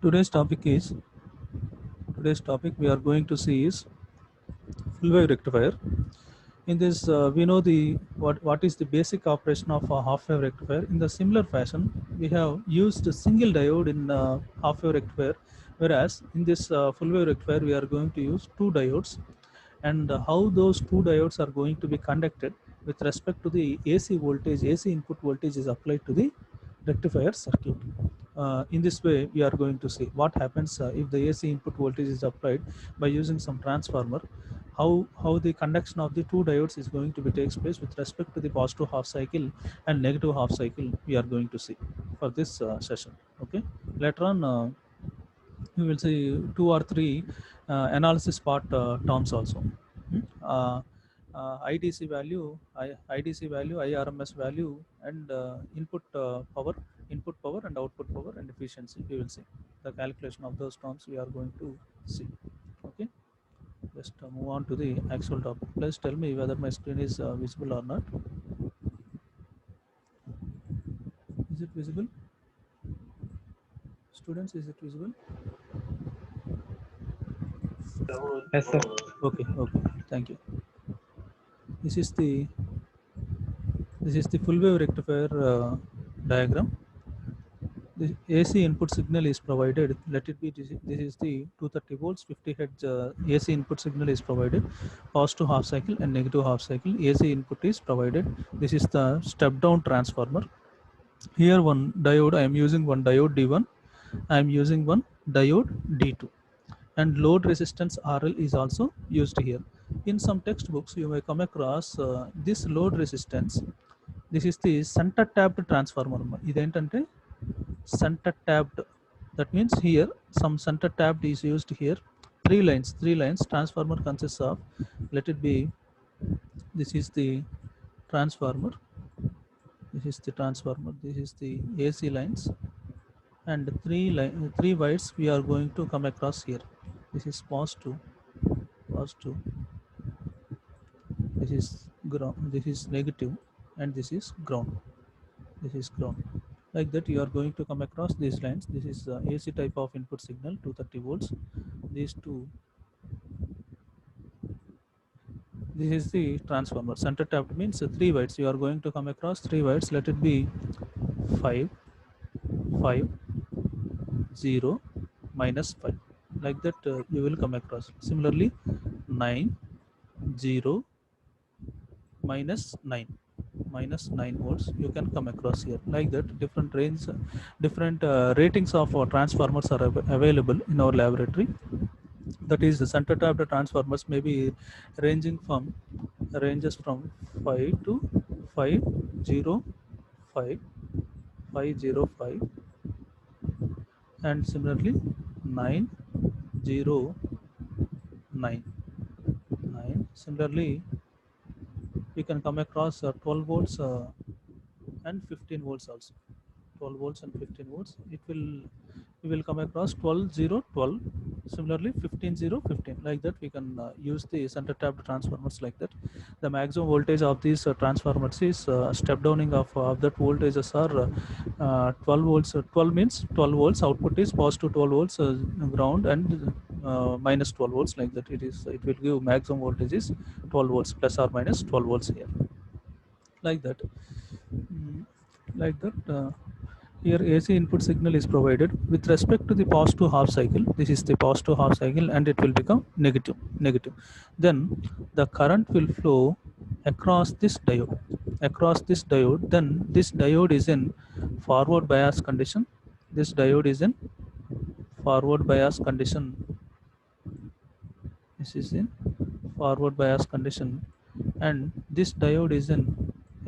Today's topic we are going to see is full wave rectifier. In this, we know the what is the basic operation of a half wave rectifier. In the similar fashion, we have used a single diode in half wave rectifier, whereas in this full wave rectifier, we are going to use two diodes, and how those two diodes are going to be conducted with respect to the AC voltage, AC input voltage is applied to the rectifier circuit. In this way, we are going to see what happens if the AC input voltage is applied by using some transformer. How the conduction of the two diodes is going to be takes place with respect to the positive half cycle and negative half cycle. We are going to see for this session. Okay. Later on, we will see two or three analysis part terms also. IDC value, IDC value, IRMS value, and input power and output power and efficiency. We will see the calculation of those terms. We are going to see. Okay, just move on to the actual topic. Please tell me whether my screen is visible or not. Is it visible, students? Is it visible? Yes, sir. Okay, okay. Thank you. This is the full wave rectifier diagram. The AC input signal is provided. Let it be this is the 230 volts 50 hertz AC input signal is provided. Positive half cycle and negative half cycle AC input is provided. This is the step down transformer. Here one diode, I am using one diode D1. I am using one diode D2, and load resistance RL is also used here. In some textbooks, you may come across this load resistance. This is the center tapped transformer. ఇదేంటంటే center tapped. That means here some center tapped is used here. Three lines. Transformer consists of, let it be, this is the transformer. This is the transformer. This is the AC lines, and three wires we are going to come across here. This is positive. This is ground. This is negative, and this is ground. Like that, you are going to come across these lines. This is AC type of input signal, 230 volts. These two, this is the transformer. Center tapped means three wires. You are going to come across three wires. Let it be 5 5 0 minus 5. Like that, you will come across. Similarly, 9 0 minus 9 volts, you can come across here. Like that, different ratings of transformers are available in our laboratory. That is, the center tapped transformers may be ranges from 5 to 505 505, and similarly 909 9. Similarly, we can come across 12 volts and 15 volts also. 12 volts and 15 volts. We will come across 12 0 12. Similarly, 15 0 15. Like that, we can use the center tapped transformers. Like that, the maximum voltage of these transformers is step downing of that voltages are 12 volts. 12 means 12 volts. Output is positive 12 volts ground, and minus 12 volts. Like that, it will give maximum voltage is 12 volts plus or minus 12 volts here. Like that. Like that. Here AC input signal is provided with respect to the positive half cycle. This is the positive half cycle, and it will become negative. Then the current will flow across this diode. Then this diode is in forward bias condition. This diode is in forward bias condition. This is in forward bias condition, and this diode is in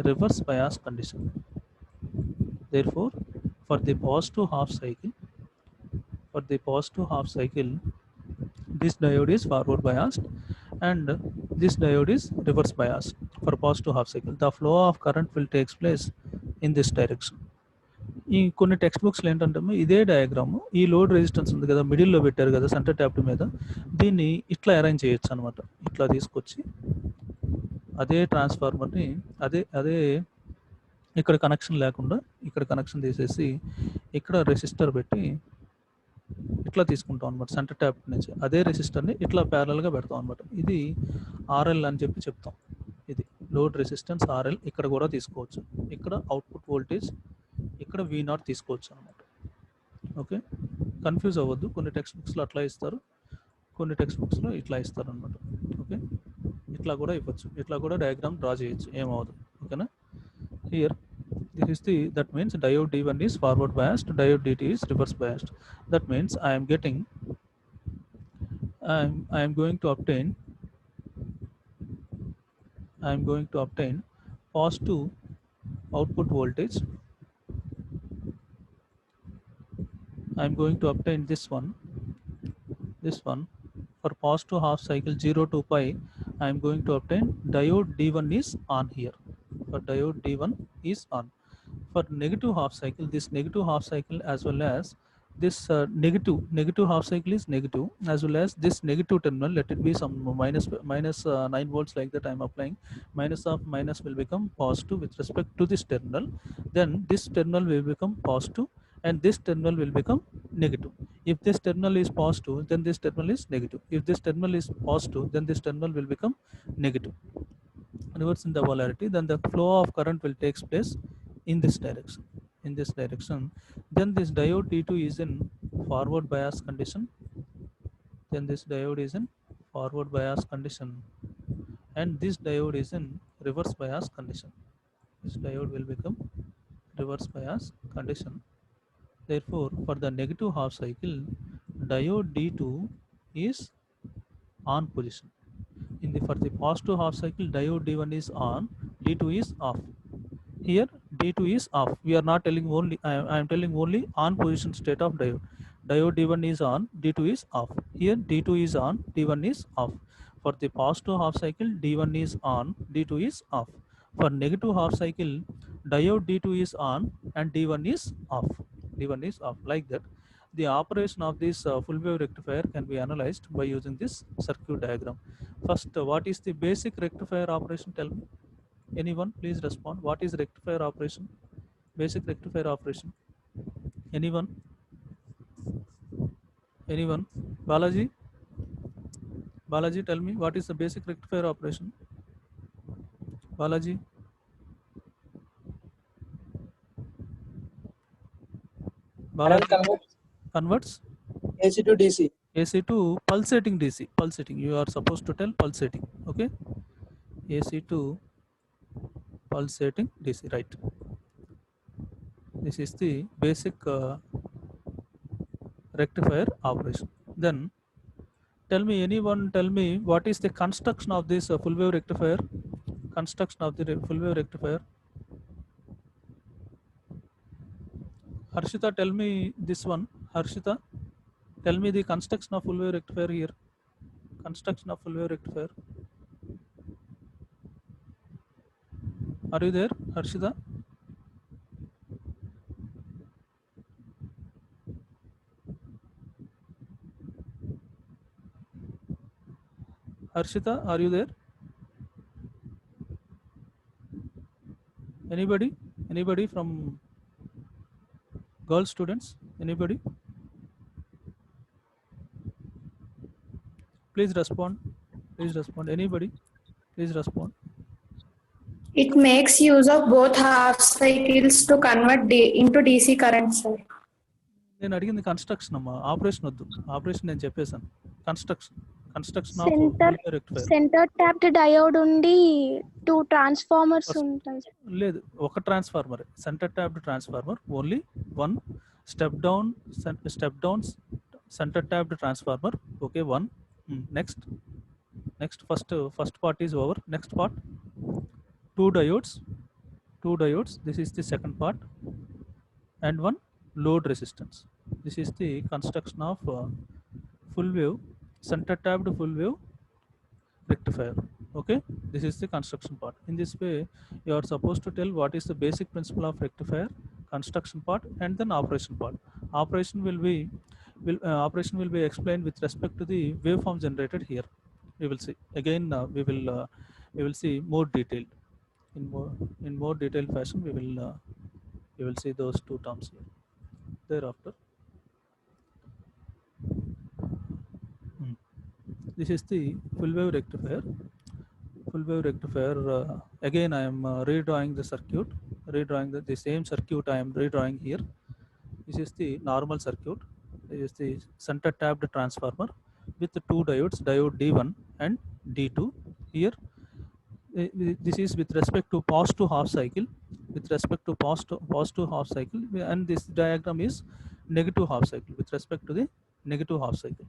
reverse bias condition. Therefore, for the positive half cycle, this diode is forward biased, and this diode is reverse biased. For positive half cycle, the flow of current will takes place in this direction. ఈ కొన్ని text బుక్స్లో ఏంటంటే ఇదే diagram, ఈ load resistance ఉంది కదా, మిడిల్లో పెట్టారు కదా సెంటర్ ట్యాప్ మీద, దీన్ని ఇట్లా అరేంజ్ చేయొచ్చు అనమాట. ఇట్లా తీసుకొచ్చి అదే ట్రాన్స్ఫార్మర్ని అదే ఇక్కడ కనెక్షన్ లేకుండా ఇక్కడ కనెక్షన్ తీసేసి ఇక్కడ రెసిస్టర్ పెట్టి ఇట్లా తీసుకుంటాం అనమాట సెంటర్ ట్యాప్ నుంచి. అదే రెసిస్టర్ని ఇట్లా ప్యారల్గా పెడతాం అనమాట. ఇది ఆర్ఎల్ అని చెప్పి చెప్తాం. ఇది లోడ్ రెసిస్టెన్స్ ఆర్ఎల్. ఇక్కడ కూడా తీసుకోవచ్చు. ఇక్కడ అవుట్పుట్ వోల్టేజ్, ఇక్కడ V0 తీసుకోవచ్చు అనమాట. ఓకే, కన్ఫ్యూజ్ అవ్వద్దు. కొన్ని టెక్స్ట్ బుక్స్లో అట్లా ఇస్తారు, కొన్ని టెక్స్ట్ బుక్స్లో ఇట్లా ఇస్తారు అనమాట. ఓకే, ఇట్లా కూడా ఇవ్వచ్చు, ఇట్లా కూడా డయాగ్రామ్ డ్రా చేయొచ్చు, ఏమవదు. ఓకేనా. Here this is the, that means diode D1 is forward biased, diode DT is reverse biased. That means I am getting, I am going to obtain positive output voltage. I am going to obtain this one for positive half cycle 0 to pi. I am going to obtain diode D1 is on here. For diode D1 is on. For negative half cycle, this negative half cycle as well as this negative half cycle is negative, as well as this negative terminal, let it be some minus 9 volts like that I am applying. Minus of minus will become positive with respect to this terminal. Then this terminal will become positive and this terminal will become negative. If this terminal is positive, then this terminal is negative. If this terminal is positive, then this terminal will become negative. Reverse in the polarity, then the flow of current will takes place in this direction. Then this diode T2 is in forward bias condition. And this diode is in reverse bias condition. This diode will become reverse bias condition. Therefore, for the negative half cycle, diode D2 is on position. For the positive half cycle, diode D1 is on, D2 is off. Here D2 is off. We are not telling only, I am telling only on position state of diode. Diode D1 is on, D2 is off. Here D2 is on, D1 is off. For the positive half cycle, D1 is on, D2 is off. For negative half cycle, diode D2 is on and D1 is off. Like that. The operation of this full wave rectifier can be analyzed by using this circuit diagram. First, what is the basic rectifier operation? Tell me. Anyone, please respond. What is rectifier operation? Basic rectifier operation. Anyone? Balaji, tell me what is the basic rectifier operation? Balaji. Converts AC to DC. AC to pulsating DC. Pulsating. You are supposed to tell pulsating. Okay. AC to pulsating DC. Right. This is the basic rectifier operation. Then tell me, anyone tell me what is the construction of this full wave rectifier? Construction of the full wave rectifier. Harshita, tell me this one. Harshita, tell me the construction of full wave rectifier here. Construction of full wave rectifier. Are you there, Harshita? Harshita, are you there? Anybody? Anybody from girl students? Anybody? Please respond. Please respond. Anybody? Please respond. It makes use of both half cycles to convert into DC current, sir. నేను అడిగింది construction అమ్మా, operation వద్దు. Operation నేను చెప్పేశాను. Construction of rectifier. Centre tapped diode ఉండి 2 transformers ఉంటాయి. లేదు, ఒక transformer, centre tapped transformer, only one step down centre tapped transformer. Okay, one. Next first part is over. Next part, two diodes. This is the second part, and one load resistance. This is the construction of full wave center tapped full wave rectifier. Okay, this is the construction part. In this way, you are supposed to tell what is the basic principle of rectifier, construction part, and then operation part. Operation will be explained with respect to the waveform generated here. We will see again. We will see more detailed in more detailed fashion. We will see those two terms here. Thereafter, this is the full wave rectifier. Full wave rectifier, again I am redrawing the circuit, redrawing the same circuit I am redrawing here. This is the normal circuit. This is the center tapped transformer with the two diodes, diode D1 and D2. Here, this is with respect to positive half cycle, with respect to positive half cycle, and this diagram is negative half cycle with respect to the negative half cycle.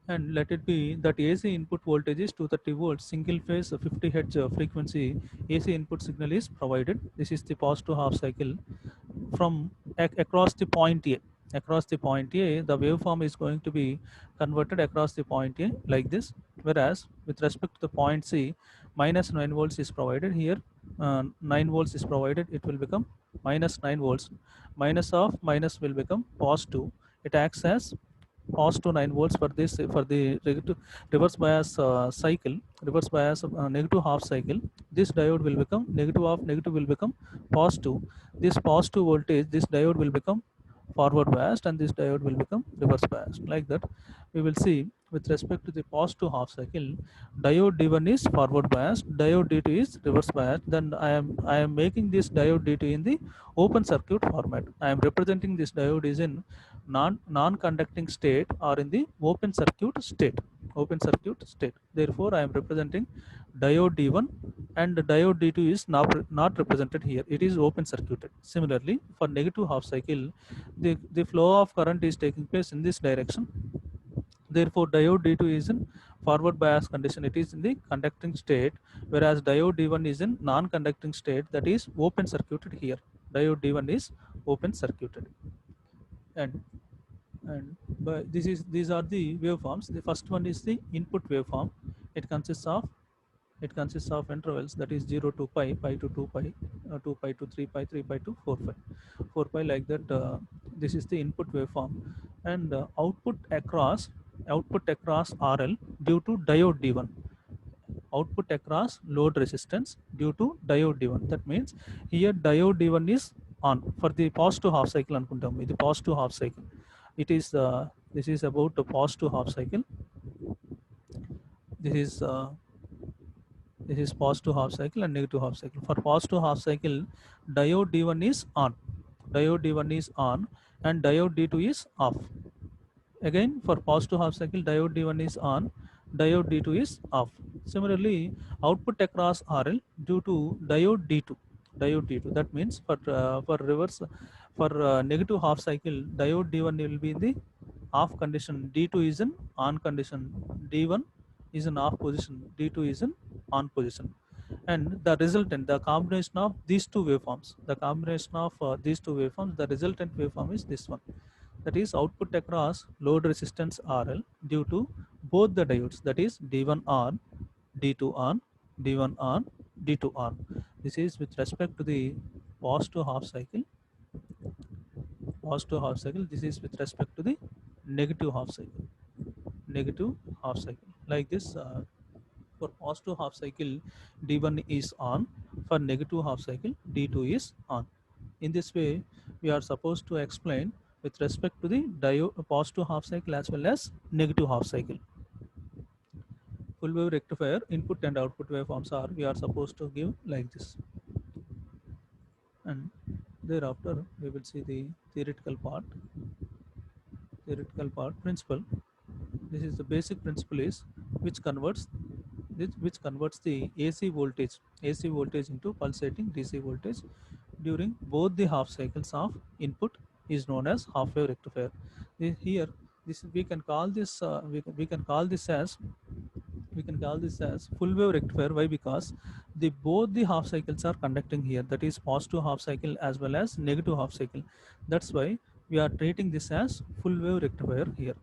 And let it be that AC input voltage is 230 volts, single phase 50 hertz frequency AC input signal is provided. This is the positive half cycle from across the point A. Across the point A, the waveform is going to be converted across the point A like this, whereas with respect to the point C, minus 9 volts is provided here. 9 volts is provided, it will become minus 9 volts. Minus of minus will become positive. It acts as positive 9 volts for this, for the reverse bias cycle, reverse bias negative half cycle. This diode will become negative of negative will become positive. This positive voltage, this diode will become forward biased, and this diode will become reverse biased. Like that, we will see with respect to the positive half cycle, diode D1 is forward biased, diode D2 is reverse biased. Then I am making this diode D2 in the open circuit format. I am representing this diode is in non-conducting state or in the open circuit state. Open circuit state. Therefore, I am representing diode D1, and the diode D2 is not represented here. It is open circuited. Similarly, for negative half cycle, the flow of current is taking place in this direction. Therefore, diode D2 is in forward bias condition. It is in the conducting state, whereas diode D1 is in non-conducting state, that is open circuited here. Diode D1 is open circuited. And these are the waveforms. The first one is the input waveform. It consists of intervals, that is 0 to pi, pi to 2 pi, 2 pi to 3 pi, 3 pi to 4 pi, 4 pi, like that. This is the input waveform, and output across RL due to diode D1. Output across load resistance due to diode D1. That means here diode D1 is on for the positive half cycle anukuntam. The positive half cycle. It is this is about the positive half cycle. This is positive half cycle and negative half cycle. For positive half cycle, diode D1 is on. Diode D1 is on, and diode D2 is off. Again, for positive half cycle, diode D1 is on, diode D2 is off. Similarly, output across RL due to diode D2. Diode D2. That means for reverse, for negative half cycle, diode D1 will be in the off condition, D2 is in on condition, D1 is in off position, D2 is in on position. And the resultant, the combination of these two waveforms, the resultant waveform is this one. That is output across load resistance RL due to both the diodes, that is D1 on, D2 on, D1 on, D2 on. This is with respect to the positive half cycle. Positive half cycle. This is with respect to the negative half cycle. Negative half cycle. Like this, for positive half cycle, D1 is on. For negative half cycle, D2 is on. In this way, we are supposed to explain with respect to the positive half cycle as well as negative half cycle. Full wave rectifier input and output waveforms are, we are supposed to give like this. And thereafter, we will see the theoretical part. Theoretical part principle. This is the basic principle is which converts the AC voltage into pulsating DC voltage during both the half cycles of input is known as half wave rectifier. Here, we can call this as full wave rectifier. Why? Because both the half cycles are conducting here, that is positive half cycle as well as negative half cycle. That's why we are treating this as full wave rectifier here.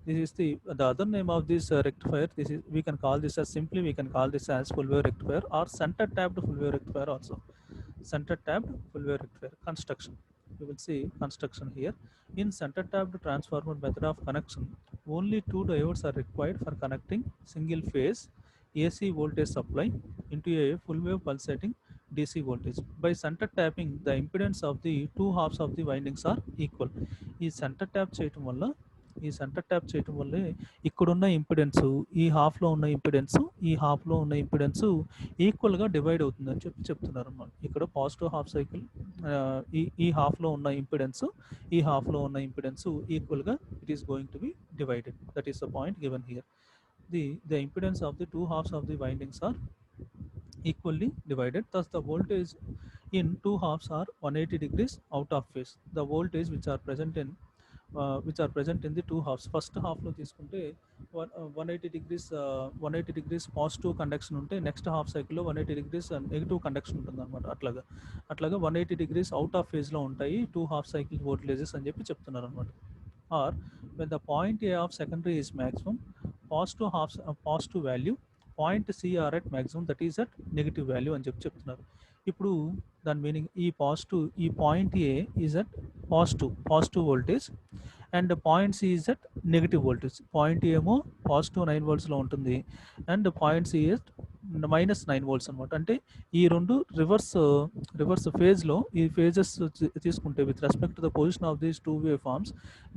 This is the other name of this rectifier. We can call this as full wave rectifier or center tapped full wave rectifier also. Center tapped full wave rectifier construction. You will see construction here. In center tapped transformer method of connection, only two diodes are required for connecting single phase AC voltage supply into a full wave pulsating DC voltage. By center tapping, the impedance of the two halves of the windings are equal. ఈ centre tap చేయటం వల్ల ఈ centre tap చేయటం వల్లే ఇక్కడున్న impedance ఈ హాఫ్లో ఉన్న ఇంపిడెన్స్ ఈ హాఫ్లో ఉన్న ఇంపిడెన్స్ ఈక్వల్గా డివైడ్ అవుతుందని చెప్తున్నారు అన్నమాట. ఇక్కడ పాజిటివ్ హాఫ్ సైకిల్ ఈ హాఫ్లో ఉన్న ఇంపిడెన్స్ ఈ హాఫ్లో ఉన్న ఇంపిడెన్స్ ఈక్వల్గా it is going to be divided. That is the point given here. The impedance of the two halves of the windings are equally divided. Thus the voltage in two halves are 180 degrees out of phase. The voltage which are present in the two halves. First half లో తీసుకుంటే 180 degrees positive conduction ఉంటే next half సైకిల్లో 180 degrees negative conduction ఉంటుంది అనమాట. అట్లాగా 180 degrees out of ఫేజ్లో ఉంటాయి two half cycle voltages అని చెప్పి చెప్తున్నారు అనమాట. Or when the point A of secondary is maximum, positive value, point C are at maximum, that is at negative value అని చెప్తున్నారు. ఇప్పుడు దాని మీనింగ్ ఈ point A is at positive voltage and point C is at negative voltage. Point ఏమో positive 9 voltsలో ఉంటుంది and point C is -9 volts అనమాట. అంటే ఈ రెండు రివర్స్ ఫేజ్లో ఈ ఫేజెస్ తీసుకుంటే with respect to the position of these two wave forms,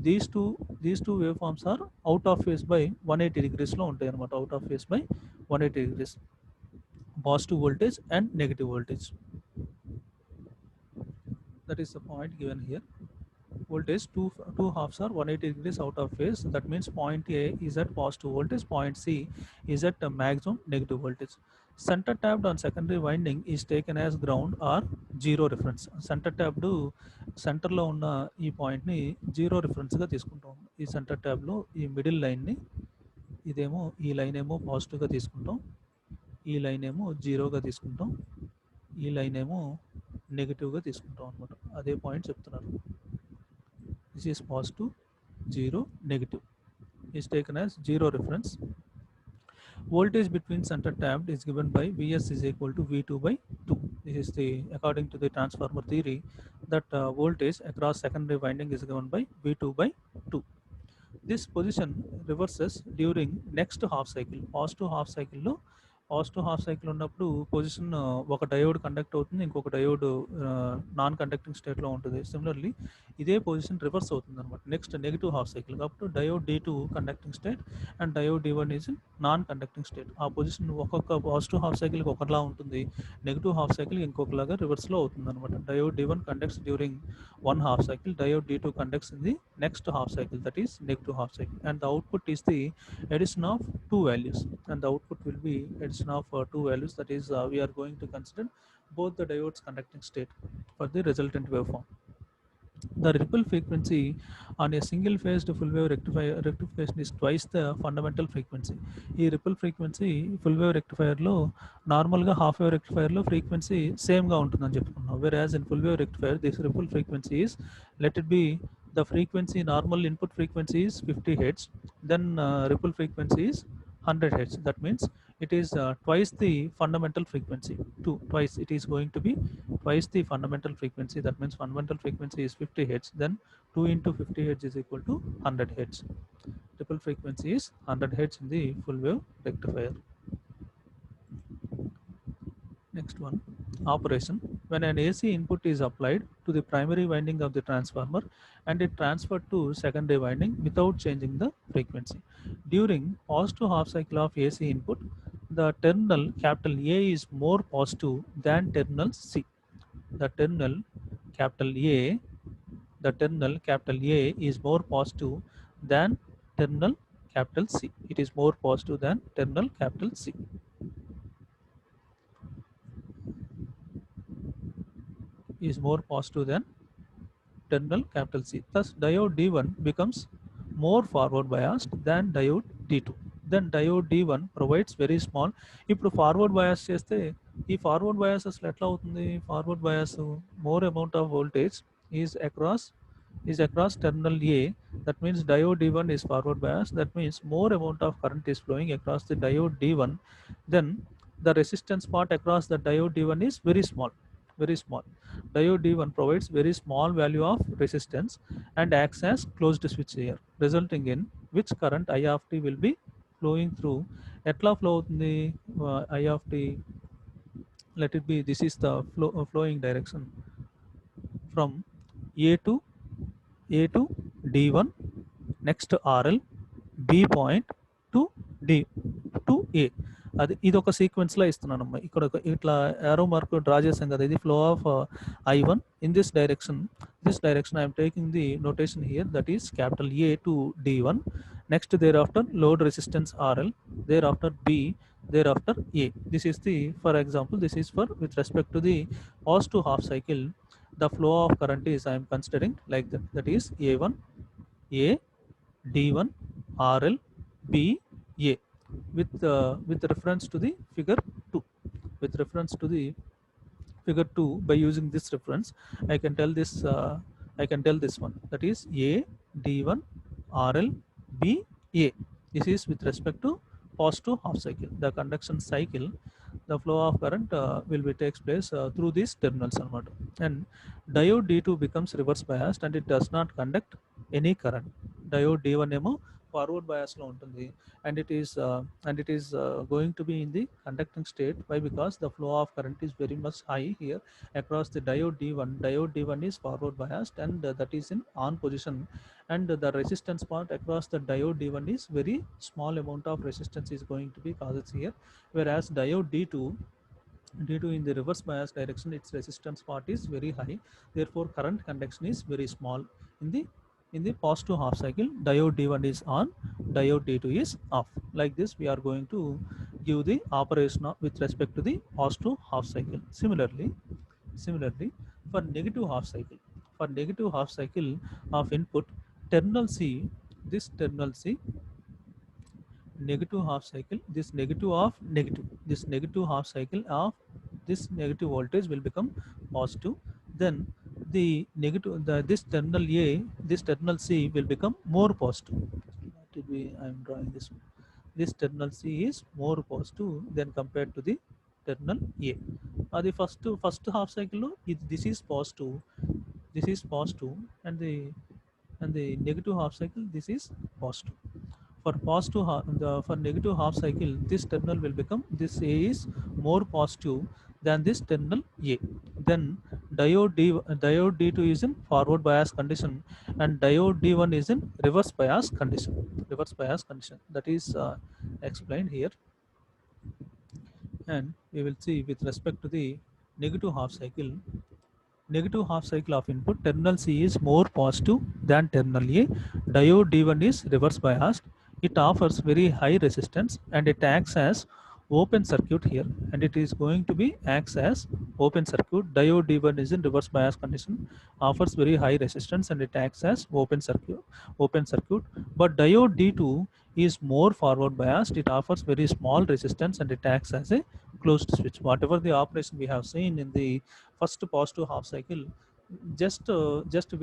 these two wave forms are out of phase by 180 degreesలో ఉంటాయి అనమాట. Out of phase by 180 degrees, positive voltage and negative voltage. That is the point given here. Voltage two halves are 180 degrees out of phase. That means point A is at positive voltage, point C is at maximum negative voltage. Center tapped on secondary winding is taken as ground or zero reference. Center tapped సెంటర్లో ఉన్న ఈ పాయింట్ని zero రిఫరెన్స్గా తీసుకుంటాం. ఈ centre ట్యాబ్లో ఈ middle లైన్ని ఇదేమో ఈ లైన్ ఏమో పాజిటివ్గా తీసుకుంటాం, ఈ లైన్ ఏమో జీరోగా తీసుకుంటాం, ఈ లైన్ ఏమో నెగిటివ్గా తీసుకుంటాం అనమాట. అదే పాయింట్ చెప్తున్నారు. This is positive, 0, negative is taken as zero reference. Voltage between center tapped is given by Vs is equal to V2 by 2. This is according to the transformer theory, that voltage across secondary winding is given by V2 by 2. This position reverses during next half cycle. Positive half cycle ఉన్నప్పుడు position ఒక diode conduct అవుతుంది, ఇంకొక diode non conducting స్టేట్లో ఉంటుంది. Similarly ఇదే position reverse అవుతుంది అనమాట next negative half cycle. కాబట్టి diode D2 conducting state and diode D1 is non conducting state. ఆ పొజిషన్ ఒక్కొక్క పాజిటివ్ హాఫ్ సైకిల్కి ఒకలా ఉంటుంది, నెగిటివ్ హాఫ్ సైకిల్ ఇంకొకలాగా రివర్స్లో అవుతుంది అనమాట. Diode D1 conducts during one half cycle, diode D2 conducts in the next half cycle, that is negative half cycle, and the output is the addition of two values, and the output will be addition of two values. That is we are going to consider both the diodes conducting state for the resultant waveform. The ripple frequency on a single phased full wave rectification is twice the fundamental frequency. ఈ ripple frequency full wave రెక్టిఫైర్లో నార్మల్గా half wave రెక్టిఫైర్లో frequency సేమ్గా ఉంటుందని చెప్పుకున్నాం. whereas in full wave rectifier this ripple frequency is, let it be the frequency, normal input frequency is 50 Hz, then ripple frequency is 100 Hz. That means it is twice the fundamental frequency. Twice it is going to be twice the fundamental frequency. That means fundamental frequency is 50 Hz, then 2 into 50 Hz is equal to 100 Hz. Ripple frequency is 100 Hz in the full wave rectifier. Next one, operation. When an AC input is applied to the primary winding of the transformer and it transferred to secondary winding without changing the frequency. During positive half cycle of AC input, the terminal capital A is more positive than terminal C. The terminal capital A is more positive than terminal capital C. It is more positive than terminal capital C. Is more positive than terminal capital C. Thus diode D1 becomes more forward biased than diode D2. Then diode D1 provides very small. ఇప్పుడు forward bias చేస్తే ఈ forward bias అసలు ఎట్లా అవుతుంది? Forward bias more amount of voltage is across terminal A. That means diode D1 is forward bias. That means more amount of current is flowing across the diode D1. Then the resistance part across the diode D1 is very small. Diode D1 provides very small value of resistance and acts as closed switch here, resulting in which current I of t will be flowing through. Etla flow avutundi I of t, let it be, this is the flowing direction from A to D1, next RL, B point to D to A. అది ఇది ఒక సీక్వెన్స్లో ఇస్తున్నానమ్మా. ఇక్కడ ఇట్లా arrow mark draw చేసాం కదా, ఇది flow of I1 in this direction. This direction I am taking the notation here, that is capital A to D1. Next thereafter load resistance RL, thereafter B, thereafter A. This is the, for example, this is for with respect to the positive half cycle. The flow of current is I am considering like that, that is A1, A, D1, RL, B, A, with reference to the figure 2. With reference to the figure 2, by using this reference, I can tell this one, that is A, D1, RL, B, A. This is with respect to positive half cycle. The conduction cycle, the flow of current will be takes place through these terminals anamata. And diode D2 becomes reverse biased and it does not conduct any current. Diode D1 emo forward bias lo untundi, and it is going to be in the conducting state. Why? Because the flow of current is very much high here across the diode D1. Diode D1 is forward biased and that is in on position, and the resistance part across the diode D1 is very small amount of resistance is going to be causes here, whereas diode D2 in the reverse bias direction, its resistance part is very high, therefore current conduction is very small. In the positive half cycle, diode D1 is on, diode D2 is off. Like this we are going to give the operation with respect to the positive half cycle. Similarly for negative half cycle of input, terminal C, this terminal C, negative half cycle, this negative of negative, this negative half cycle of this negative voltage will become positive. Then the negative, this terminal A, this terminal C will become more positive. I am drawing this one. This terminal C is more positive than compared to the terminal A. The first half cycle, this is positive, and the negative half cycle, this is positive. For for negative half cycle, this terminal will become, this A is more positive than this terminal A. Then diode D2 is in forward bias condition and diode D1 is in reverse bias condition. That is explained here. And we will see with respect to the negative half cycle of input, terminal C is more positive than terminal A. Diode D1 is reverse biased. It offers very high resistance and it acts as open circuit here, and it is going to be acts as open circuit. Diode D1 is in reverse bias condition, offers very high resistance and it acts as open circuit. But diode D2 is more forward biased. It offers very small resistance and it acts as a closed switch. Whatever the operation we have seen in the first positive half cycle, just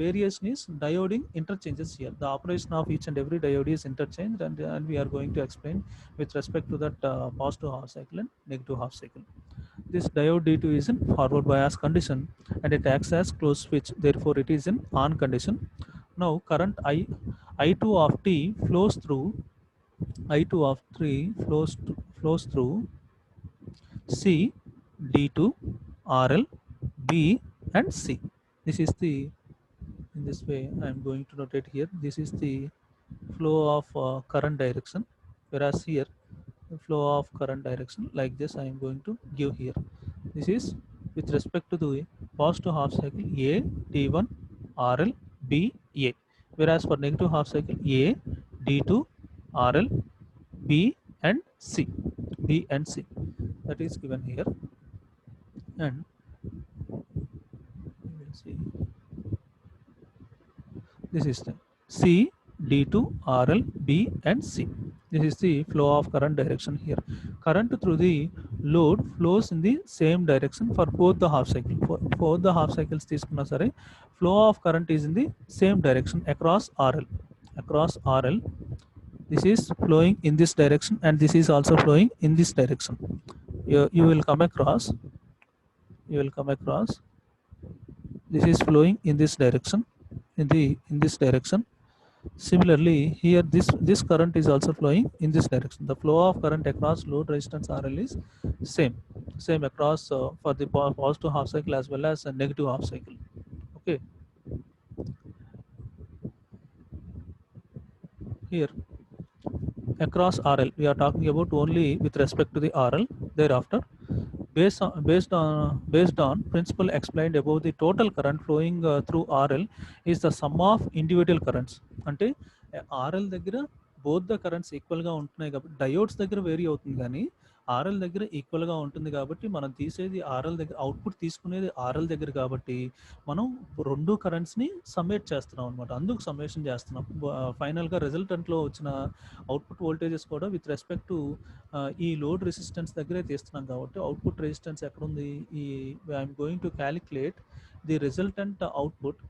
variation is dioding interchanges here. The operation of each and every diode is interchanged, and we are going to explain with respect to that positive half cycle and negative half cycle. This diode D2 is in forward bias condition and it acts as closed switch, therefore it is in on condition. Now current I2 of T flows through flows through C, D2, RL, B and C. This is the, in this way I am going to notate here, this is the flow of current direction, whereas here the flow of current direction like this I am going to give here. This is with respect to the positive half cycle A, D1, RL, B, A, whereas for negative half cycle A, D2, RL, B and C, that is given here. And we will see, this is the C, D2, RL, B and C. This is the flow of current direction here. Current through the load flows in the same direction for both the half cycle. For the half cycles తీసుకున్నా సరే, flow of current is in the same direction across RL. This is flowing in this direction and this is also flowing in this direction. You will come across, this is flowing in this direction, in this direction. Similarly here this current is also flowing in this direction. The flow of current across load resistance RL is same across for the positive half cycle as well as a negative half cycle. Okay. here across RL. We are talking about only with respect to the RL. Thereafter, based on principle explained above, the total current flowing through RL is the sum of individual currents. అంటే RL దగ్గర both the currents equal గా ఉంటున్నాయి కాబట్టి diodes దగ్గర vary అవుతుంది కానీ RL దగ్గర ఈక్వల్గా ఉంటుంది కాబట్టి మనం తీసేది ఆర్ఎల్ దగ్గర, అవుట్పుట్ తీసుకునేది ఆర్ఎల్ దగ్గర కాబట్టి మనం రెండు కరెంట్స్ని సమ్మేట్ చేస్తున్నాం అనమాట. అందుకు సమ్మేషన్ చేస్తున్నాం. ఫైనల్గా రిజల్టెంట్లో వచ్చిన అవుట్పుట్ వోల్టేజెస్ కూడా విత్ రెస్పెక్ట్ టు ఈ లోడ్ రెసిస్టెన్స్ దగ్గరే తీస్తున్నాం కాబట్టి అవుట్పుట్ రెసిస్టెన్స్ ఎక్కడుంది, ఈ I'm going to calculate the resultant output.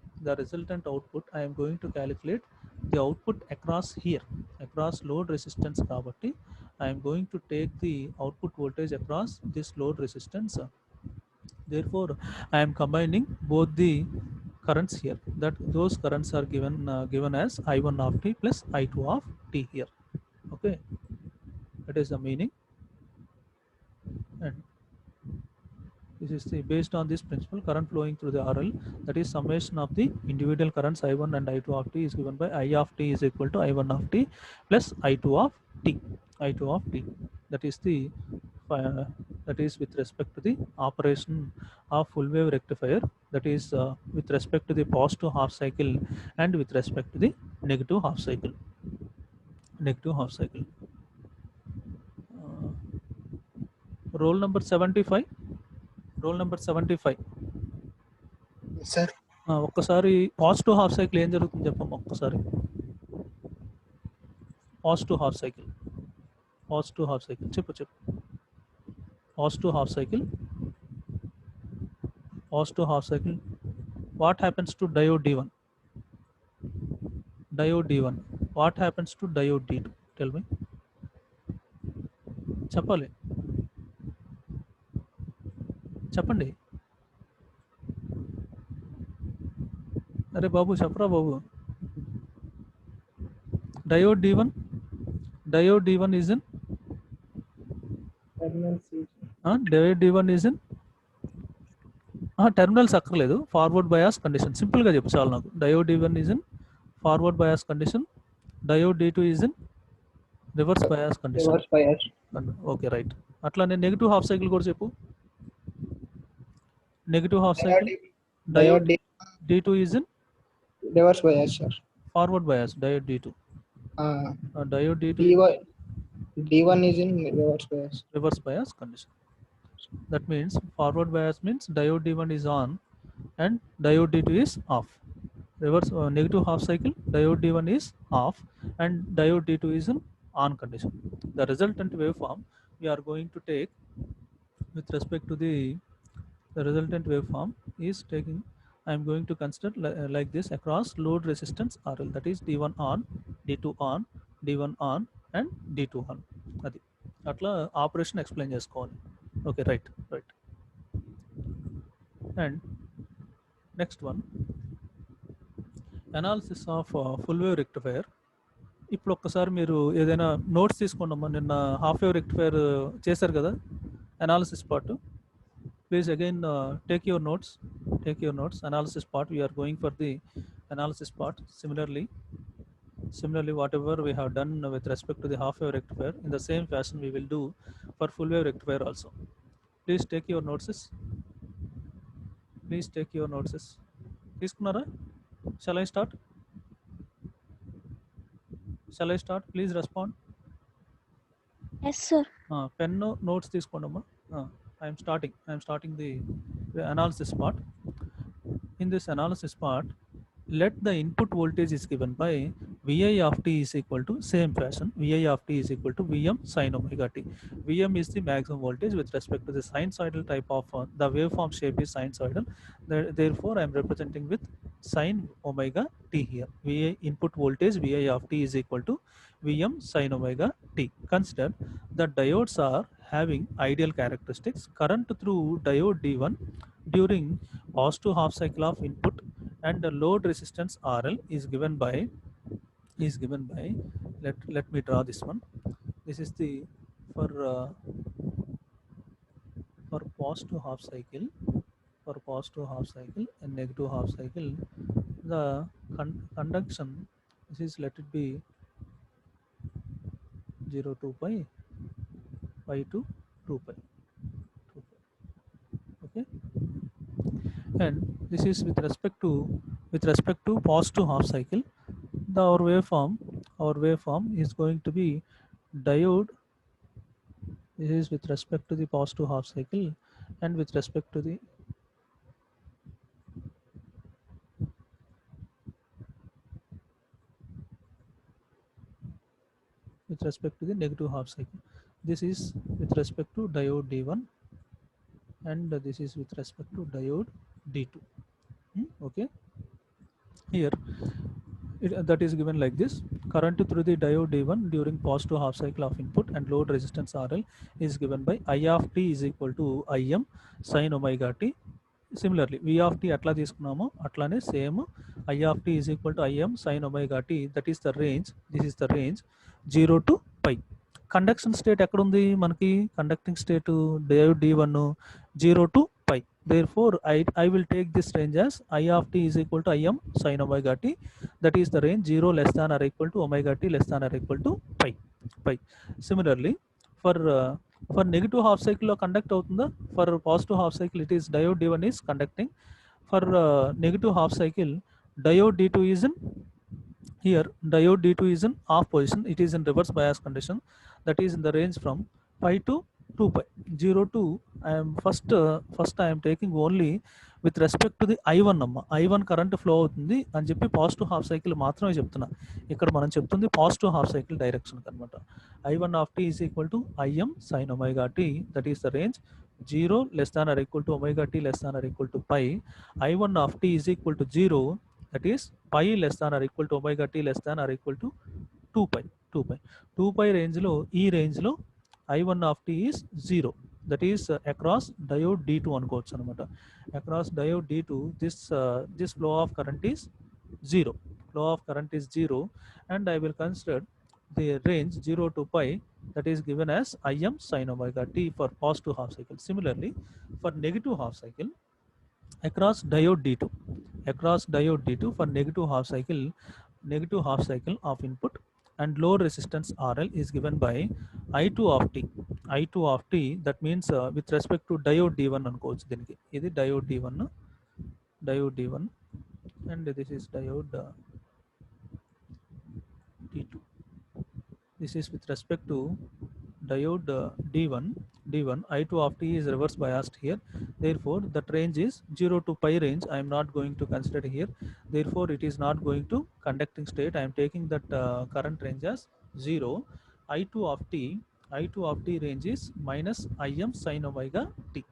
I am going to calculate the output across here, across load resistance కాబట్టి I am going to take the output voltage across this load resistance. Therefore, I am combining both the currents here, that those currents are given as I1 of t plus I2 of t here. Okay, that is the meaning. And this is the, based on this principle, current flowing through the RL, that is summation of the individual currents I1 and I2 of t is given by I of t is equal to I1 of t plus I2 of t. I2 of t. That is the that is with respect to the operation of full wave rectifier. That is with respect to the positive half cycle and with respect to the negative half cycle. Negative half cycle. Roll number 75. Roll number 75. Sir ఒక్కసారి positive half cycle ఏం జరుగుతుంది చెప్పమ్మా ఒక్కసారి. Positive half cycle చెప్పు positive half cycle what happens to diode D1? What happens to diode D2? Tell me, చెప్పండి. అరే బాబు చెప్పరా బాబు. Diode D1 is in diode D1 is in terminals అక్కర్లేదు, ఫార్వర్డ్ బయాస్ కండిషన్. సింపుల్గా చెప్పు చాలు నాకు. Diode D1 is in forward bias condition, diode D2 is in reverse bias condition. Okay right. అట్లానే నెగిటివ్ హాఫ్ సైకిల్ కూడా చెప్పు. Negative half cycle diode D2 is in reverse bias sir. Forward bias diode D2. Diode D2 D1 is in reverse bias condition. That means forward bias means diode D1 is on and diode D2 is off. Reverse negative half cycle, diode D1 is off and diode D2 is in on condition. The resultant waveform we are going to take with respect to the resultant waveform is taking, I am going to consider like this across load resistance RL, that is D1 on, D2 on, D1 on and D2 on. అది అట్లా operation explain చేసుకోవాలి. Okay right. And next one, analysis of full wave rectifier. ఇప్పుడు ఒక్కసారి మీరు ఏదైనా notes తీసుకోండమ్మా. నిన్న half wave rectifier చేశారు కదా analysis part. Please again take your notes. Analysis part, we are going for the analysis part. Similarly whatever we have done with respect to the half wave rectifier, in the same fashion we will do for full wave rectifier also. Please take your notes. తీసుకున్నారా? Shall I start? Please respond. Yes, sir. Pen notes తీసుకోండమ్మా. I am starting the analysis part. In this analysis part, let the input voltage is given by Vi of t is equal to, same fashion, Vi of t is equal to Vm sin omega t. Vm is the maximum voltage with respect to the sinusoidal type of the waveform shape is sinusoidal. Therefore, I am representing with sin omega t here. Vi input voltage Vi of t is equal to Vm sin omega t. Consider that diodes are having ideal characteristics. Current through diode D1 during positive half cycle of input and the load resistance RL is given by let me draw this one. This is the for positive half cycle, and negative half cycle, the conduction, this is, let it be 0 to pi, pi to 2 pi. Okay, and this is with respect to positive half cycle. Our waveform is going to be diode. This is with respect to the positive half cycle, and with respect to the negative half cycle. This is with respect to diode D1, and this is with respect to diode D2. Okay, here that is given like this: current through the diode D1 during positive half cycle of input and load resistance RL is given by I of t is equal to Im sin omega t. Similarly, V of t atla తీసుకున్నాము అట్లానే same I of t is equal to Im sin omega t. That is the range. This is the range 0 to pi. Conduction state ఎక్కడ ఉంది మనకి? Conducting state diode D1 0 to pi. Therefore, I will take this range as I of t is equal to Im sin omega t. That is the range 0 less than or equal to omega t less than or equal to pi. Similarly, for negative half cycle లో conduct అవుతుందా? For positive half cycle it is diode D1 is conducting. For negative half cycle, diode D2 is in here. Diode D2 is in off position. It is in reverse bias condition. That is in the range from pi to 2 pi. 0 to I am first I am taking only with respect to the I1 అమ్మ. I1 current flow అవుతుంది అని చెప్పి positive half cycle మాత్రమే చెప్తున్నా. ఇక్కడ మనం చెప్తుంది positive half cycle direction అనమాట. I1 of t is equal to Im sin omega t. That is the range 0 less than or equal to omega t less than or equal to pi. I1 of t is equal to 0. That is pi less than or equal to omega t less than or equal to 2 pi. 2 pi range లో ఈ range లో I1 of t is 0. That is across diode D2 అనుకోవచ్చు అనమాట. Across diode D2 this flow of current is 0. Flow of current is 0, and I will consider the range 0 to pi, that is given as Im sin omega t for positive half cycle. Similarly, for negative half cycle, across diode D2 for negative half cycle of input and load resistance RL is given by I2 of t. That means with respect to diode D1 అనుకోవచ్చు దీనికి. ఇది diode D1 and this is diode D2. This is with respect to diode D1. I2 of t is reverse biased here. Therefore, that range is 0 to pi range. I am not going to consider here. Therefore, it is not going to conducting state. I am taking that current range as 0. I2 of t range is minus Im sin omega t.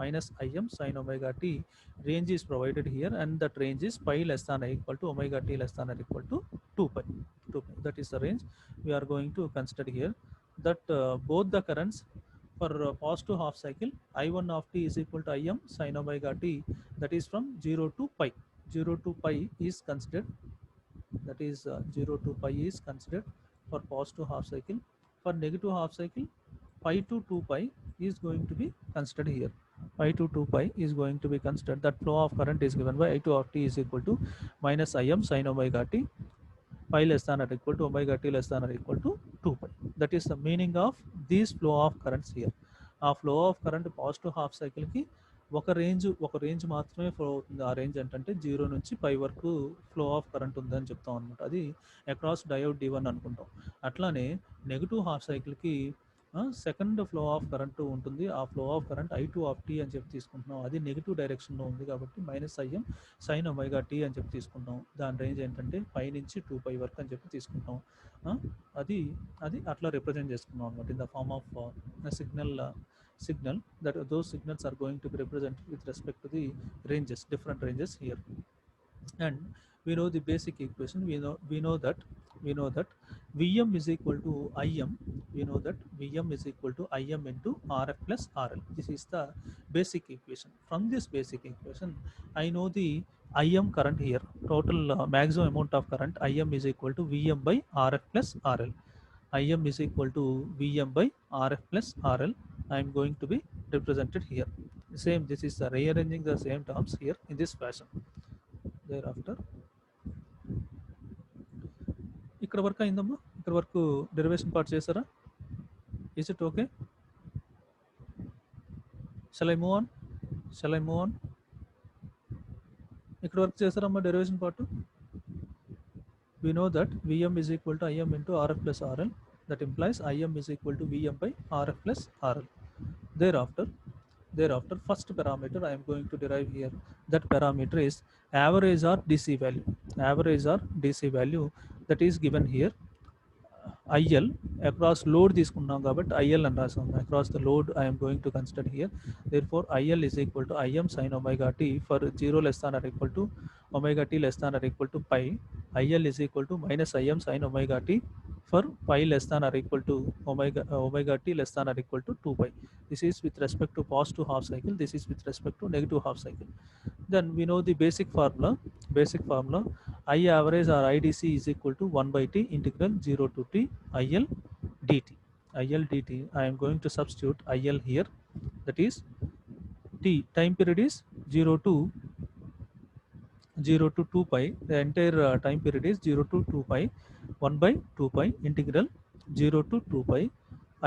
Minus Im sin omega t range is provided here, and that range is pi less than or equal to omega t less than or equal to 2 pi. That is the range we are going to consider here. That both the currents for positive half cycle, I1 of t is equal to Im sin omega t. That is from 0 to pi. 0 to pi is considered. That is 0 to pi is considered for positive half cycle. For negative half cycle, pi to 2 pi is going to be considered here. Pi to 2 pi is going to be considered. That flow of current is given by I2 of t is equal to minus Im sin omega t, pi less than or equal to omega t less than or equal to 2 pi. That is the meaning of these flow of currents here. ఆ flow of current positive half సైకిల్కి ఒక range మాత్రమే flow అవుతుంది. ఆ range ఏంటంటే 0 నుంచి పై వరకు flow of current ఉందని చెప్తాం అనమాట. అది అక్రాస్ డయోడ్ D1 అనుకుంటాం. అట్లానే నెగిటివ్ హాఫ్ సైకిల్కి సెకండ్ ఫ్లో ఆఫ్ కరెంట్ ఉంటుంది. ఆ flow of current I2 of t అని చెప్పి తీసుకుంటున్నాం. అది నెగిటివ్ డైరెక్షన్లో ఉంది కాబట్టి minus Im sin omega t అని చెప్పి తీసుకుంటాం. దాని రేంజ్ ఏంటంటే పై నుంచి 2 pi వరకు అని చెప్పి తీసుకుంటాం. అది అట్లా రిప్రజెంట్ చేసుకున్నాం అనమాట. In the form of signal that those signals are going to be represented with respect to the ranges, different ranges here. And we know the basic equation. We know that Vm is equal to Im. We know that Vm is equal to Im into Rf plus RL. This is the basic equation. From this basic equation, I know the Im current here. Total maximum amount of current Im is equal to Vm by Rf plus RL. Im is equal to Vm by Rf plus RL. I am going to be represented here. Same, this is rearranging the same terms here in this fashion. Thereafter, ఇక్కడ వరకు అయిందమ్మా. ఇక్కడ వరకు derivation part చేశారా? Is it okay? Shall I move on? ఇక్కడ work చేస్తారమ్మా derivation part. We know that Vm is equal to Im into Rf plus RL. That implies Im is equal to Vm by Rf plus RL. Thereafter, first parameter I am going to derive here. That parameter is average or DC value. Average or DC value that is given here. IL across load తీసుకున్నాం కాబట్టి IL అని రాసాం. Across the load I am going to consider here. Therefore IL is equal to Im sin omega t for 0 less than or equal to omega t less than or equal to pi. IL is equal to minus Im sin omega t for pi less than or equal to omega t less than or equal to 2 pi. This is with respect to positive half cycle. This is with respect to negative half cycle. Then we know the basic formula. I average or IDC is equal to 1 by t integral 0 to t IL dt. I am going to substitute IL here. That is t time period is 0 to 2 pi. The entire time period is 0 to 2 pi. 1 by 2 pi integral 0 to 2 pi.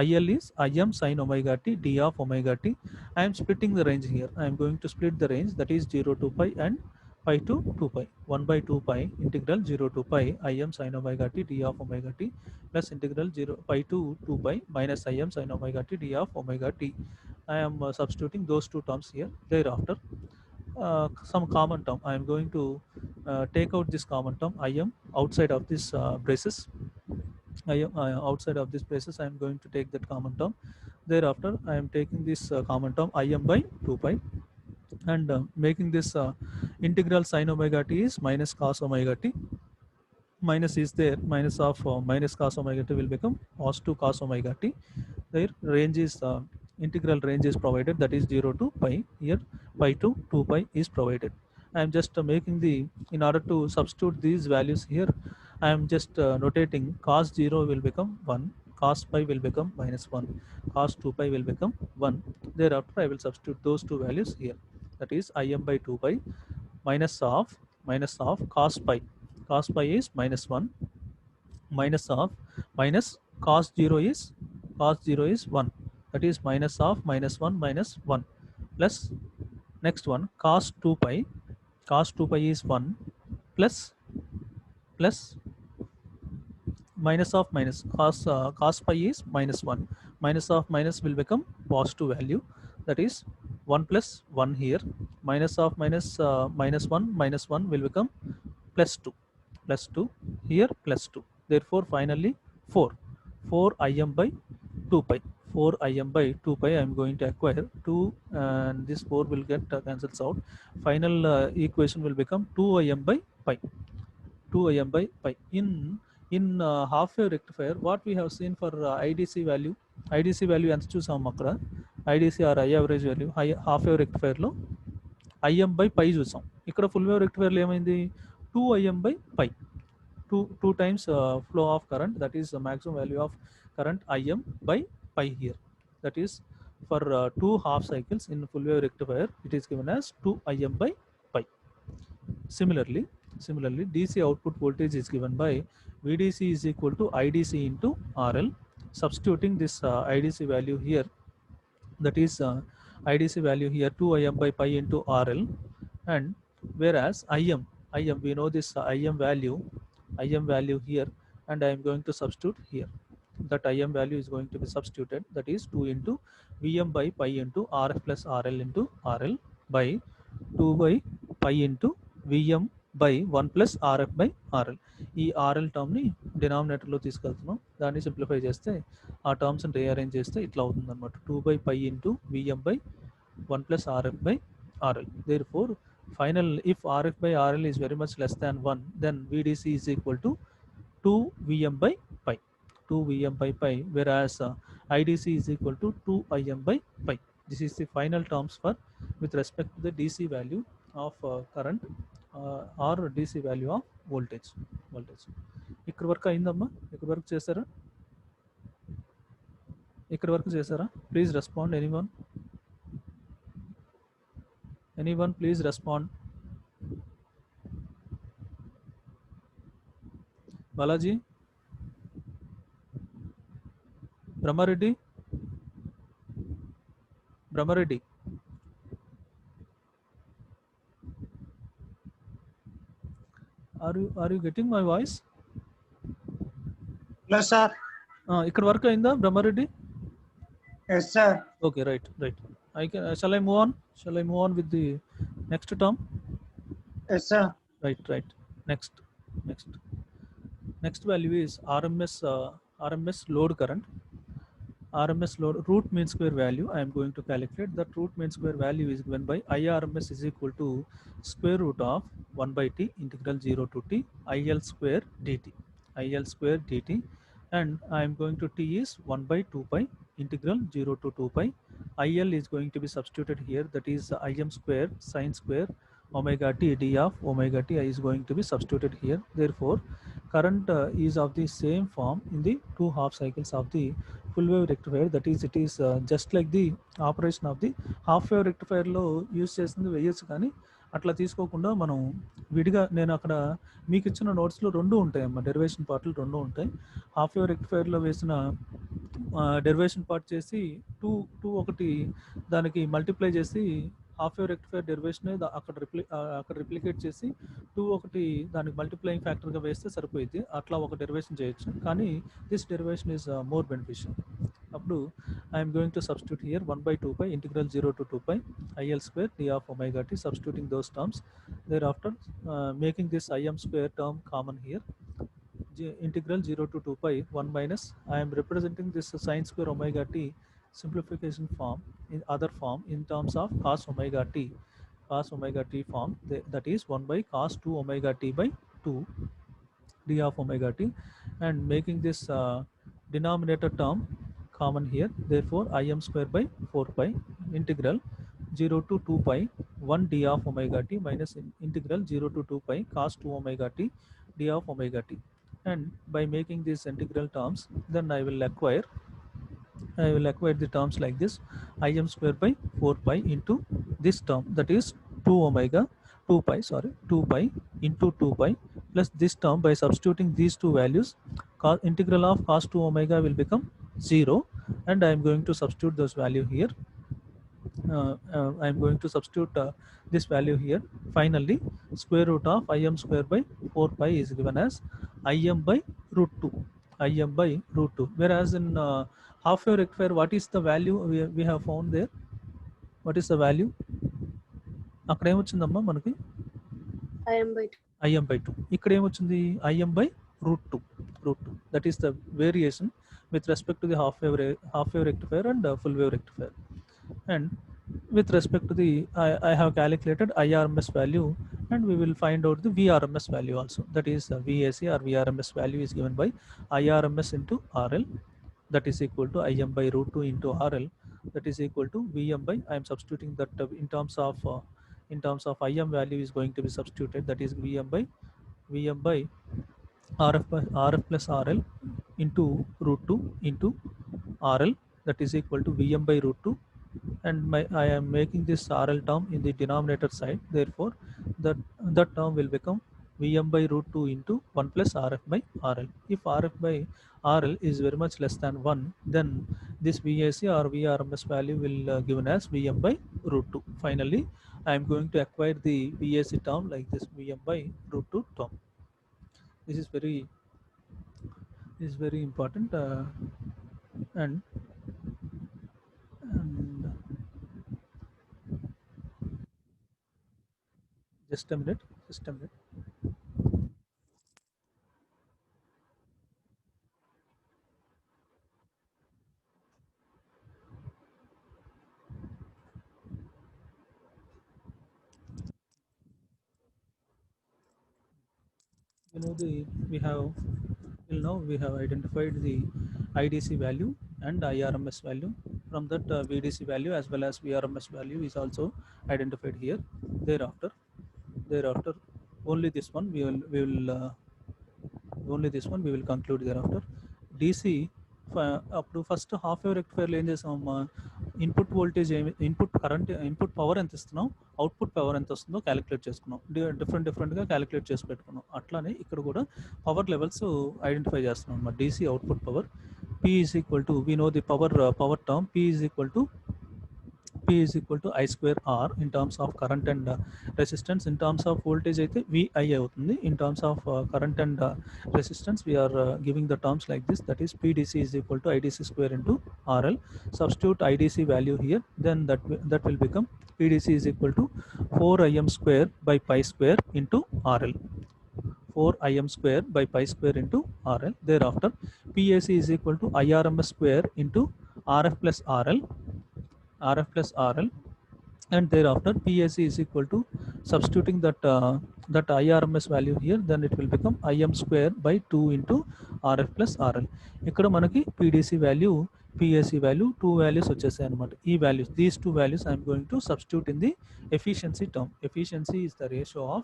IL is Im sin omega t d of omega t. I am splitting the range here. I am going to split the range, that is 0 to pi and pi to 2 pi. 1 by 2 pi integral 0 to pi Im sin omega t d of omega t plus integral 0 pi to 2 pi minus Im sin omega t d of omega t. I am substituting those two terms here. Thereafter some common term, I am going to take out this common term Im outside of this braces. Outside of this braces I am going to take that common term. Thereafter I am taking this common term Im by 2 pi and making this integral sin omega t is minus cos omega t. Minus is there, minus of minus cos omega t will become positive cos omega t. Their range is integral range is provided, that is 0 to pi. Here pi to 2 pi is provided. I am just making the, in order to substitute these values here, I am just notating cos 0 will become 1, cos pi will become minus 1, cos 2 pi will become 1. Thereafter I will substitute those two values here. That is Im by 2 pi minus of cos pi. Cos pi is minus 1 minus of minus cos 0 is 1. That is minus of minus 1 minus 1 plus next one cos 2 pi. Cos 2 pi is 1 plus minus of minus cos pi is minus 1. Minus of minus will become positive value, that is 1 plus 1 here. Minus of minus minus 1 will become plus 2 here plus 2. Therefore finally 4 Im by 2 pi. 4 Im by 2 pi I am going to acquire 2 and this 4 will get cancels out. Final equation will become 2 Im by pi. 2 Im by pi. In half wave rectifier, what we have seen for IDC value ఎంత చూసాం అక్కడ, IDC or I average value half wave rectifier లో Im by pi చూసాం. ఇక్కడ full wave rectifier లో ఏమైంది 2 Im by pi. 2 times flow of current, that is the maximum value of current Im by pi here. That is for 2 half cycles in full wave rectifier it is given as 2 Im by pi. Similarly DC output voltage is given by VDC is equal to IDC into RL. Substituting this IDC value here, that is IDC value here 2 Im by pi into RL, and whereas Im we know this Im value here, and I am going to substitute here. That Im value is going to be substituted, that is 2 into Vm by pi into Rf plus RL into RL by 2 by pi into Vm by 1 plus Rf by RL. ఈ RL టర్మ్ని డినామినేటర్లో తీసుకెళ్తున్నాం. దాన్ని simplify చేస్తే ఆ టర్మ్స్ని rearrange చేస్తే ఇట్లా అవుతుంది అనమాట. 2 by pi into Vm by 1 plus Rf by RL. Therefore final, if Rf by RL is very much less than 1, then VDC is equal to 2 Vm by pi. 2 Vm by pi, whereas IDC is equal to 2 Im by pi. This is the final terms for with respect to the DC value of current or DC value of voltage. ఇక్కడ వరకు అయిందమ్మా, ఇక్కడ వరకు చేశారా? Please respond. Anyone please respond. Balaji, Brahmareddy, Brahmareddy. Are you getting my voice? Hello, sir. Ikkada varaku ayinda Brahmareddy? Yes, sir. Okay, right. I can. Shall I move on? Shall I move on with the next term? Yes, sir. Right. Next value is RMS load current. RMS load root mean square value. I am going to calculate that root mean square value is given by IRMS is equal to square root of 1 by t integral 0 to t IL square dt. IL square dt, and I am going to t is 1 by 2 pi integral 0 to 2 pi. IL is going to be substituted here, that is Im square sine square omega t d of omega t is going to be substituted here. Therefore, current is of the same form in the two half cycles of the full wave rectifier, that is it is just like the operation of the half wave rectifier లో use చేసింది వేయచ్చు, కానీ అట్లా తీసుకోకుండా మనం విడిగా, నేను అక్కడ మీకు ఇచ్చిన నోట్స్లో రెండు ఉంటాయి అమ్మ, డెరివేషన్ పార్ట్లు రెండు ఉంటాయి. హాఫ్ వేవ్ రెక్టిఫైర్లో వేసిన డెరివేషన్ పార్ట్ చేసి టూ ఒకటి దానికి మల్టిప్లై చేసి హాఫ్ వేవ్ రెక్టిఫైర్ డెరివేషన్ అక్కడ రిప్లికేట్ చేసి ఒకటి దానికి మల్టిప్లయింగ్ ఫ్యాక్టర్గా వేస్తే సరిపోయింది. అట్లా ఒక డెరివేషన్ చేయొచ్చు, కానీ this derivation is more beneficial. అప్పుడు I'm going to substitute here 1 by 2 pi integral 0 to 2 pi IL square d of omega t, substituting those terms. Thereafter, making this Im square term common here, integral 0 to 2 pi 1 minus, I am representing this sine square omega t simplification form in other form in terms of cos omega t form, that is 1 by cos 2 omega t by 2 d of omega t, and making this denominator term common here. Therefore, Im square by 4 pi integral 0 to 2 pi 1 d of omega t minus integral 0 to 2 pi cos 2 omega t d of omega t. And by making these integral terms, then I will acquire the terms like this: Im square by 4 pi into this term, that is 2 pi into 2 pi plus this term. By substituting these two values, integral of cos 2 omega will become 0, and I am going to substitute those value here. I am going to substitute this value here. Finally, square root of Im square by 4 pi is given as Im by root 2. Im by root 2. Whereas in half wave rectifier, what is the value we have found there? What is the value? అక్కడ ఏమొచ్చిందమ్మా మనకి Im by 2. ఇక్కడ ఏమొచ్చింది Im by root 2. That is the variation with respect to the half wave rectifier and full wave rectifier. And with respect to the I have calculated IRMS value, and we will find out the VRMS value also. That is VAC or VRMS value is given by IRMS into RL, that is equal to Im by root 2 into RL, that is equal to Vm by, I am substituting that in terms of Im value is going to be substituted, that is Vm by RF plus RL into root 2 into RL, that is equal to Vm by root 2, and I am making this RL term in the denominator side. Therefore, that term will become Vm by root 2 into 1 plus Rf by RL. If Rf by RL is very much less than 1, then this VAC or VRMS value will given as Vm by root 2. Finally, I am going to acquire the VAC term like this, Vm by root 2 term. This is very important, and just a minute. We have identified the IDC value and IRMS value. From that, VDC value as well as VRMS value is also identified here. Thereafter, only this one we will conclude thereafter. DC అప్పుడు first half wave రెక్టిఫైర్లో ఏం చేసామమ్మా, input voltage input current input power ఎంత ఇస్తున్నాం, output power ఎంత వస్తుందో calculate చేసుకున్నాం. డిఫరెంట్గా క్యాలిక్యులేట్ చేసి పెట్టుకున్నాం. అట్లానే ఇక్కడ కూడా పవర్ లెవెల్స్ ఐడెంటిఫై చేస్తున్నాం అన్నమాట. DC output power P is equal to, we know the power term, P is equal to P is equal to I square R in terms of current and resistance. In terms of voltage అయితే VI అవుతుంది. In terms of current and resistance, we are giving the terms like this, that is PDC is equal to IDC square into RL. Substitute IDC value here, then that will become PDC is equal to 4Im square by pi square into RL. 4Im square by pi square into RL. Thereafter, PAC is equal to IRMS square into RF plus RL, and thereafter PAC is equal to, substituting that IRMS value here, then it will become Im square by 2 into RF plus RL. ఇక్కడ మనకి PDC value, PAC value, two values వచ్చేసాయి అన్నమాట. ఈ values, these two values I am going to substitute in the efficiency term. Efficiency is the ratio of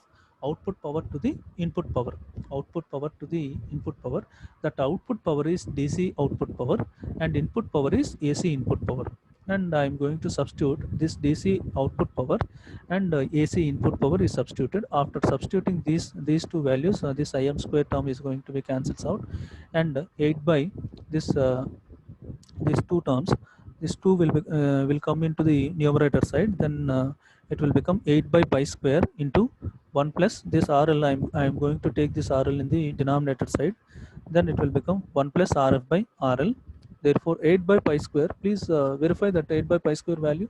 output power to the input power. Output power to the input power. That output power is DC output power and input power is AC input power. And I am going to substitute this DC output power and AC input power is substituted. After substituting these two values, this Im square term is going to be cancels out, and 8 by this these two terms, these two will come into the numerator side, then it will become 8 by pi square into 1 plus this RL. I am going to take this RL in the denominator side, then it will become 1 plus RF by RL. Therefore 8 by pi square, please verify that 8 by pi square value.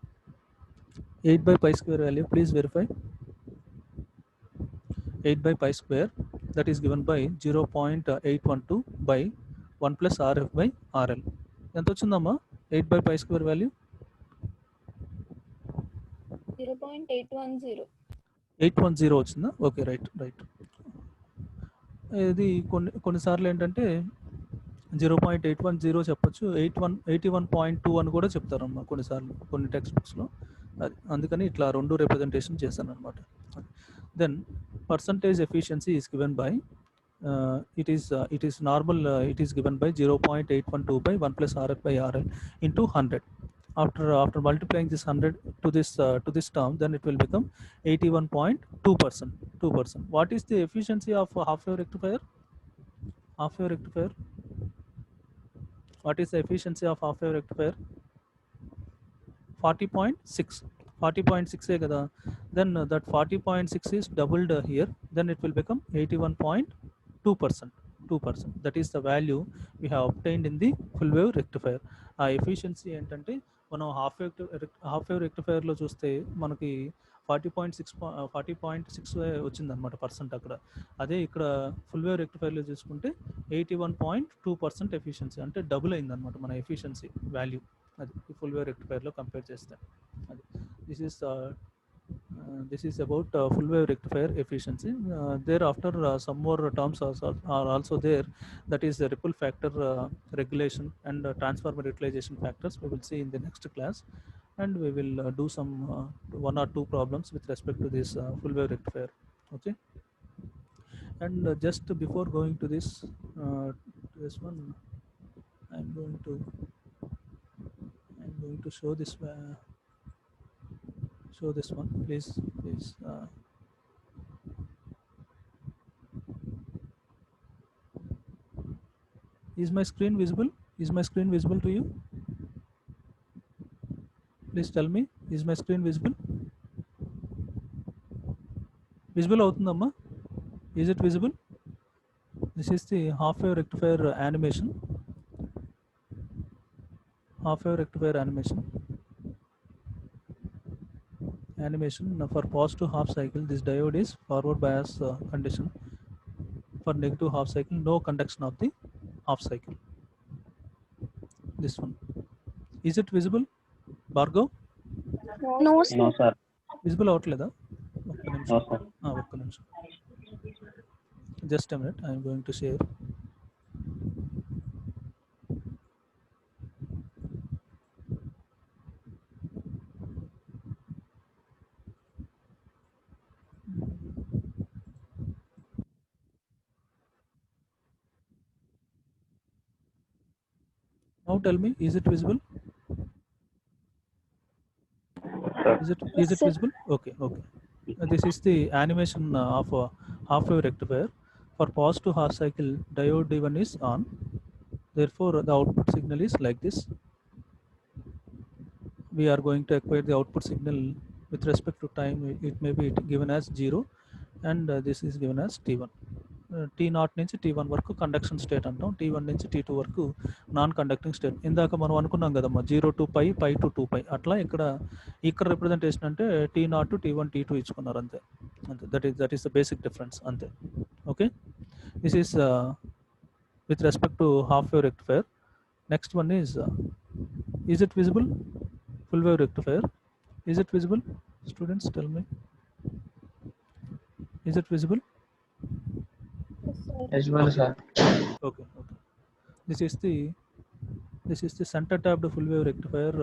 8 by pi square value, please verify. 8 by pi square, that is given by 0.812 by 1 plus RF by RL. ఎంత వచ్చిందమ్మా 8 by pi square value? 0.810. 810 వచ్చిందా? Okay, right. ఇది కొన్నిసార్లు ఏంటంటే 0.810 చెప్పొచ్చు, 81.2 అని కూడా చెప్తారమ్మా కొన్నిసార్లు కొన్ని టెక్స్ట్ బుక్స్లో. అది అందుకని ఇట్లా రెండు రిప్రజెంటేషన్ చేశాను అనమాట. Then percentage efficiency is given by it is normal, it is given by 0.812 by 1 plus RF by RL into 100. After multiplying this 100 to this term, then it will become 81.2%. What is the efficiency of half wave rectifier? What is the efficiency of half wave rectifier? 40.6 kada. Then that 40.6 is doubled here, then it will become 81.2%. That is the value we have obtained in the full wave rectifier. Efficiency ఏంటంటే మనం half wave రెక్టిఫైర్లో చూస్తే మనకి 40.6 వచ్చిందనమాట percent అక్కడ. అదే ఇక్కడ full wave రెక్టిఫైర్లో చూసుకుంటే 81.2% efficiency, అంటే డబుల్ అయిందనమాట మన ఎఫిషియన్సీ వాల్యూ. అది ఫుల్ వేవ్ రెక్టిఫైర్లో కంపేర్ చేస్తే అది. This is about full wave rectifier efficiency. Thereafter some more terms are also there, that is the ripple factor regulation and transformer utilization factors. We will see in the next class, and we will do some one or two problems with respect to this full wave rectifier. Okay, and just before going to this one, I'm going to show this one, please. Is my screen visible? Is my screen visible to you? Please tell me, is my screen visible? Visible avutundamma? Is it visible? This is the half wave rectifier animation. Half wave rectifier animation for positive half cycle. This diode is forward bias condition. For negative half cycle, no conduction of the half cycle. This one, is it visible, Bhargav? No, sir. No, sir. Visible avutledha? No, sir. ఒక్క నిమిషం. Just a minute, I am going to share. Now tell me, is it visible? Sir. Is it visible? Okay. This is the animation of a half wave rectifier. For positive half cycle, diode D1 is on. Therefore, the output signal is like this. we are going to acquire the output signal with respect to time. It may be given as 0 and this is given as t1. t0 నుంచి t1 వరకు conduction state అంటాం, t1 నుంచి t2 వరకు non conducting state. ఇందాక మనం అనుకున్నాం కదమ్మా 0 to π, π to 2π. అట్లా ఇక్కడ రిప్రజెంటేషన్ అంటే t0 to t1 t2 ఇచ్చుకున్నారు అంతే. That is the basic difference అంతే. Okay, this is with respect to half wave rectifier. Next one is it visible? Full wave rectifier. Is it visible? Students, tell me. Is it visible? Visible, sir. Okay. This is the center tapped full wave rectifier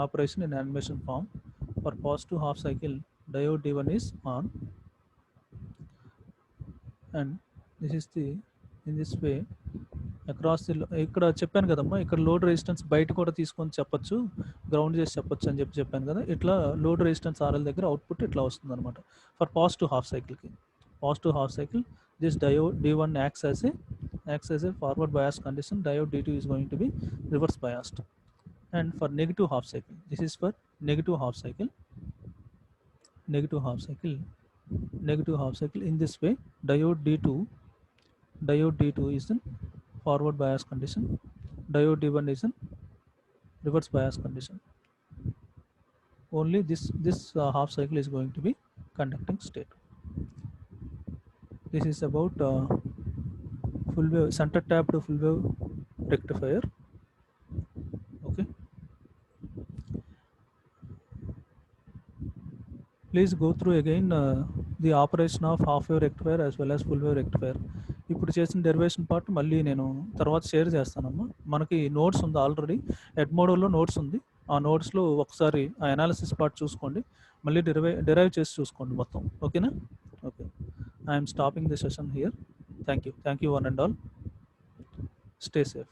operation in animation form. For positive half cycle, diode D1 is on, and this is the in this way across the. ఇక్కడ చెప్పాను కదమ్మా, ఇక్కడ load resistance బయట కూడా తీసుకొని చెప్పొచ్చు, ground చేసి చెప్పొచ్చు అని చెప్పాను కదా. ఇట్లా లోడ్ రెసిస్టెన్స్ RL దగ్గర అవుట్పుట్ ఇట్లా వస్తుంది అనమాట. ఫర్ పాజిటివ్ హాఫ్ సైకిల్కి, positive half cycle this diode D1 acts as a forward bias condition, diode D2 is going to be reverse biased. And for negative half cycle, this is for negative half cycle, in this way diode D2 is in forward bias condition, diode D1 is in reverse bias condition. Only this half cycle is going to be conducting state. This is about full wave center tapped full wave rectifier. Okay, please go through again the operation of half wave rectifier as well as full wave rectifier. ఇప్పుడు చేసిన derivation part మళ్ళీ నేను తర్వాత share చేస్తానమ్మా. మనకి notes ఉంది already, ఎడ్మోడోలో notes ఉంది. ఆ నోట్స్లో ఒకసారి ఆ అనాలిసిస్ పార్ట్ చూసుకోండి, మళ్ళీ డెరైవ్ చేసి చూసుకోండి మొత్తం. ఓకేనా? Okay, I'm stopping the session here. Thank you one and all. Stay safe.